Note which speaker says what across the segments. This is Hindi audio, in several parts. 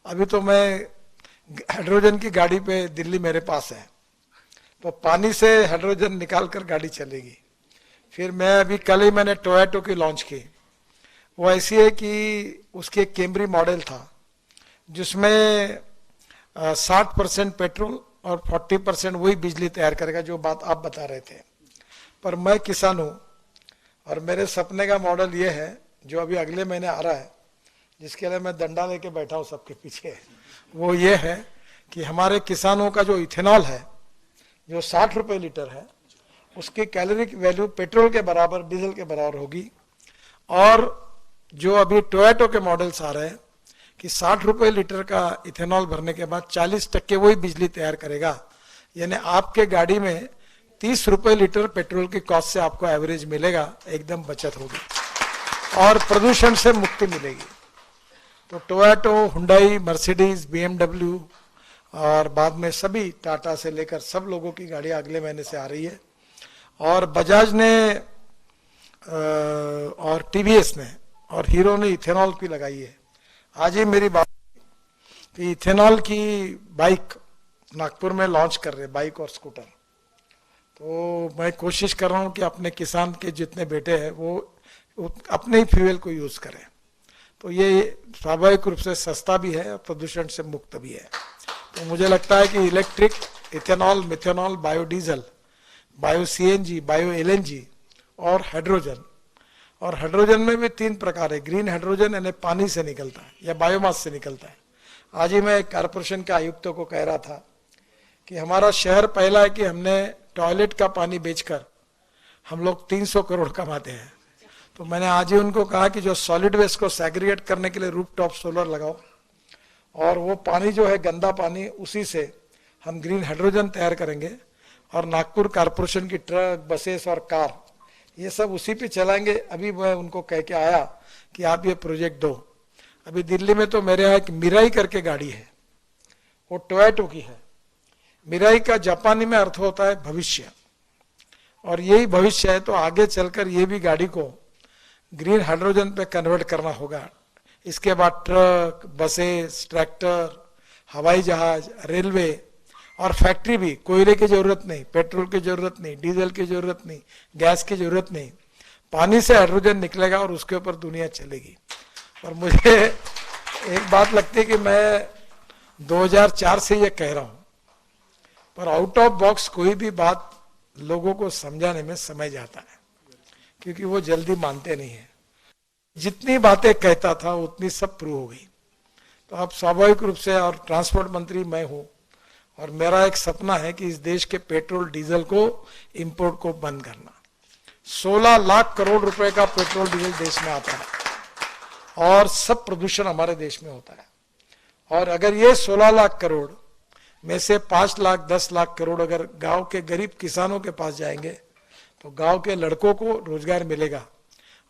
Speaker 1: अभी तो मैं हाइड्रोजन की गाड़ी पे दिल्ली मेरे पास है, तो पानी से हाइड्रोजन निकाल कर गाड़ी चलेगी। फिर मैं अभी कल ही मैंने टोयोटो की लॉन्च की। वो ऐसी है कि उसकी एक कैमरी मॉडल था जिसमें 60% पेट्रोल और 40% वही बिजली तैयार करेगा, जो बात आप बता रहे थे। पर मैं किसान हूँ और मेरे सपने का मॉडल ये है जो अभी अगले महीने आ रहा है, जिसके लिए मैं डंडा लेके बैठा हूँ सबके पीछे। वो ये है कि हमारे किसानों का जो इथेनॉल है, जो 60 रुपये लीटर है, उसकी कैलोरिक वैल्यू पेट्रोल के बराबर, डीजल के बराबर होगी। और जो अभी टोयोटो के मॉडल्स आ रहे हैं कि 60 रुपये लीटर का इथेनॉल भरने के बाद 40% वही बिजली तैयार करेगा, यानी आपके गाड़ी में 30 रुपये लीटर पेट्रोल की कॉस्ट से आपको एवरेज मिलेगा, एकदम बचत होगी और प्रदूषण से मुक्ति मिलेगी। तो टोयोटो, हुंडई, मर्सिडीज, बीएमडब्ल्यू और बाद में सभी टाटा से लेकर सब लोगों की गाड़ियां अगले महीने से आ रही है। और बजाज ने और टीवीएस ने और हीरो ने इथेनॉल की लगाई है। आज ही मेरी बात कि इथेनॉल की बाइक नागपुर में लॉन्च कर रहे, बाइक और स्कूटर। तो मैं कोशिश कर रहा हूँ कि अपने किसान के जितने बेटे हैं वो अपने ही फ्यूल को यूज करें। तो ये स्वाभाविक रूप से सस्ता भी है और प्रदूषण से मुक्त भी है। तो मुझे लगता है कि electric, ethanol, methanol, biodiesel, bio CNG, bio LNG और हाइड्रोजन। और हाइड्रोजन में भी 3 प्रकार है। ग्रीन हाइड्रोजन यानी पानी से निकलता है या बायोमास से निकलता है। आज ही मैं कारपोरेशन के आयुक्तों को कह रहा था कि हमारा शहर पहला है कि हमने टॉयलेट का पानी बेचकर हम लोग 300 करोड़ कमाते हैं। तो मैंने आज ही उनको कहा कि जो सॉलिड वेस्ट को सेग्रीगेट करने के लिए रूफटॉप सोलर लगाओ, और वो पानी जो है गंदा पानी, उसी से हम ग्रीन हाइड्रोजन तैयार करेंगे। और नागपुर कारपोरेशन की ट्रक, बसेस और कार, ये सब उसी पे चलाएंगे। अभी मैं उनको कह के आया कि आप ये प्रोजेक्ट दो। अभी दिल्ली में तो मेरे यहाँ एक मिराई करके गाड़ी है, वो टोयोटो की है। मिराई का जापानी में अर्थ होता है भविष्य, और यही भविष्य है। तो आगे चलकर ये भी गाड़ी को ग्रीन हाइड्रोजन पे कन्वर्ट करना होगा। इसके बाद ट्रक, बसेस, ट्रैक्टर, हवाई जहाज, रेलवे और फैक्ट्री भी। कोयले की जरूरत नहीं, पेट्रोल की जरूरत नहीं, डीजल की जरूरत नहीं, गैस की जरूरत नहीं। पानी से हाइड्रोजन निकलेगा और उसके ऊपर दुनिया चलेगी। और मुझे एक बात लगती है कि मैं 2004 से ये कह रहा हूं, पर आउट ऑफ बॉक्स कोई भी बात लोगों को समझाने में समय जाता है, क्योंकि वो जल्दी मानते नहीं है। जितनी बातें कहता था उतनी सब प्रूव हो गई। तो अब स्वाभाविक रूप से, और ट्रांसपोर्ट मंत्री मैं हूं, और मेरा एक सपना है कि इस देश के पेट्रोल डीजल को, इंपोर्ट को बंद करना। 16 लाख करोड़ रुपए का पेट्रोल डीजल देश में आता है और सब प्रदूषण हमारे देश में होता है। और अगर ये 16 लाख करोड़ में से 5 लाख 10 लाख करोड़ अगर गांव के गरीब किसानों के पास जाएंगे तो गांव के लड़कों को रोजगार मिलेगा।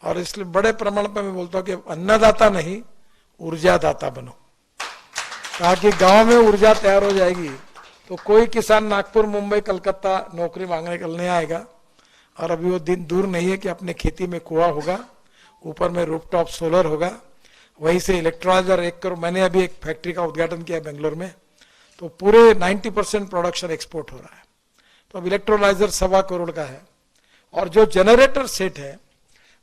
Speaker 1: और इसलिए बड़े प्रमाण पर मैं बोलता हूं कि अन्नदाता नहीं, ऊर्जादाता बनो, ताकि गांव में ऊर्जा तैयार हो जाएगी तो कोई किसान नागपुर, मुंबई, कलकत्ता नौकरी मांगने के लिए नहीं आएगा। और अभी वो दिन दूर नहीं है कि अपने खेती में कुआं होगा, ऊपर में रूफटॉप सोलर होगा, वहीं से इलेक्ट्रोलाइजर 1 करोड़। मैंने अभी एक फैक्ट्री का उद्घाटन किया बेंगलोर में, तो पूरे 90% प्रोडक्शन एक्सपोर्ट हो रहा है। तो अब इलेक्ट्रोलाइजर 1.25 करोड़ का है। और जो जनरेटर सेट है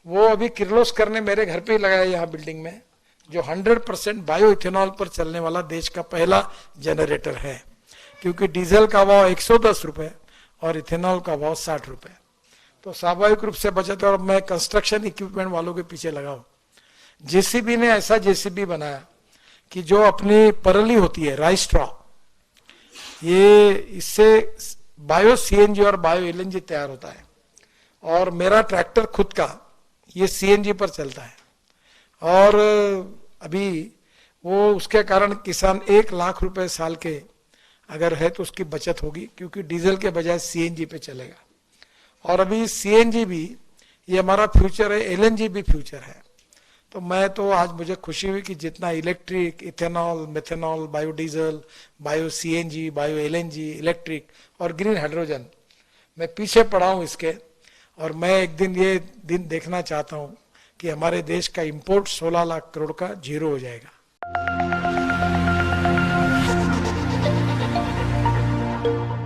Speaker 1: वो अभी किर्लोस्कर ने मेरे घर पे ही लगाया यहाँ बिल्डिंग में, जो 100% बायो इथेनॉल पर चलने वाला देश का पहला जनरेटर है। क्योंकि डीजल का भाव 110 रुपए और इथेनॉल का भाव 60 रुपए। तो स्वाभाविक रूप से बचत। और मैं कंस्ट्रक्शन इक्विपमेंट वालों के पीछे लगाऊं। जेसीबी ने ऐसा जेसीबी बनाया कि जो अपनी परली होती है, राइस स्ट्रॉ, ये इससे बायो सीएनजी और बायो एलएनजी तैयार होता है। और मेरा ट्रैक्टर खुद का ये सीएनजी पर चलता है। और अभी वो उसके कारण किसान 1 लाख रुपए साल के अगर है तो उसकी बचत होगी, क्योंकि डीजल के बजाय सीएनजी पे चलेगा। और अभी सीएनजी भी ये हमारा फ्यूचर है, एलएनजी भी फ्यूचर है। तो मैं तो आज मुझे खुशी हुई कि जितना electric, ethanol, methanol, biodiesel, bio CNG, bio LNG, electric और ग्रीन हाइड्रोजन, मैं पीछे पड़ा हूँ इसके। और मैं एक दिन ये दिन देखना चाहता हूँ कि हमारे देश का इंपोर्ट 16 लाख करोड़ का 0 हो जाएगा। धन्यवाद।